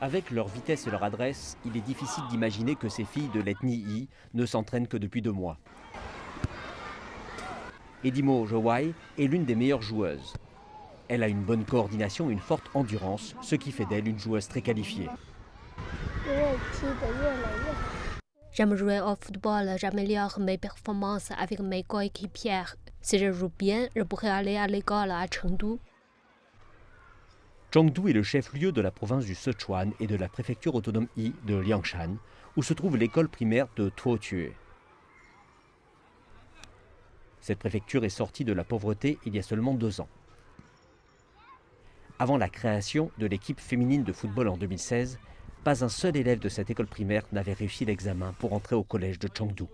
Avec leur vitesse et leur adresse, il est difficile d'imaginer que ces filles de l'ethnie Yi ne s'entraînent que depuis 2 mois. Edimo Jowai est l'une des meilleures joueuses. Elle a une bonne coordination et une forte endurance, ce qui fait d'elle une joueuse très qualifiée. J'aime jouer au football, j'améliore mes performances avec mes coéquipières. Si je joue bien, je pourrais aller à l'école à Chengdu. Chengdu est le chef-lieu de la province du Sichuan et de la préfecture autonome Yi de Liangshan, où se trouve l'école primaire de Tuotue. Cette préfecture est sortie de la pauvreté il y a seulement 2 ans. Avant la création de l'équipe féminine de football en 2016, pas un seul élève de cette école primaire n'avait réussi l'examen pour entrer au collège de Chengdu.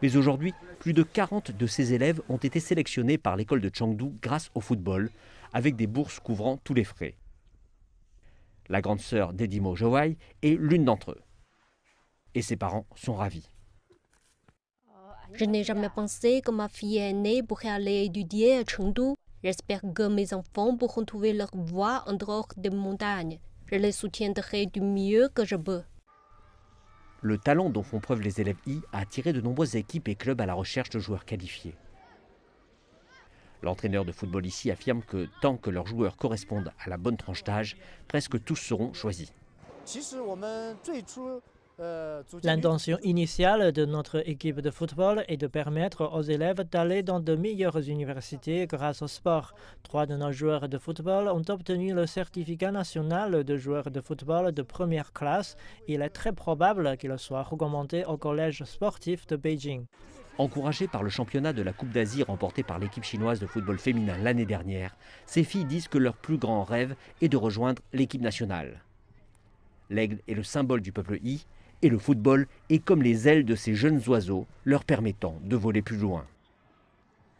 Mais aujourd'hui, plus de 40 de ces élèves ont été sélectionnés par l'école de Chengdu grâce au football, avec des bourses couvrant tous les frais. La grande sœur d'Edimo Jowai est l'une d'entre eux. Et ses parents sont ravis. Je n'ai jamais pensé que ma fille aînée pourrait aller étudier à Chengdu. J'espère que mes enfants pourront trouver leur voie en dehors des montagnes. Je les soutiendrai du mieux que je peux. Le talent dont font preuve les élèves Yi a attiré de nombreuses équipes et clubs à la recherche de joueurs qualifiés. L'entraîneur de football ici affirme que tant que leurs joueurs correspondent à la bonne tranche d'âge, presque tous seront choisis. L'intention initiale de notre équipe de football est de permettre aux élèves d'aller dans de meilleures universités grâce au sport. 3 de nos joueurs de football ont obtenu le certificat national de joueurs de football de première classe. Il est très probable qu'ils soient recommandés au collège sportif de Beijing. Encouragées par le championnat de la Coupe d'Asie remporté par l'équipe chinoise de football féminin l'année dernière, ces filles disent que leur plus grand rêve est de rejoindre l'équipe nationale. L'aigle est le symbole du peuple Yi et le football est comme les ailes de ces jeunes oiseaux, leur permettant de voler plus loin.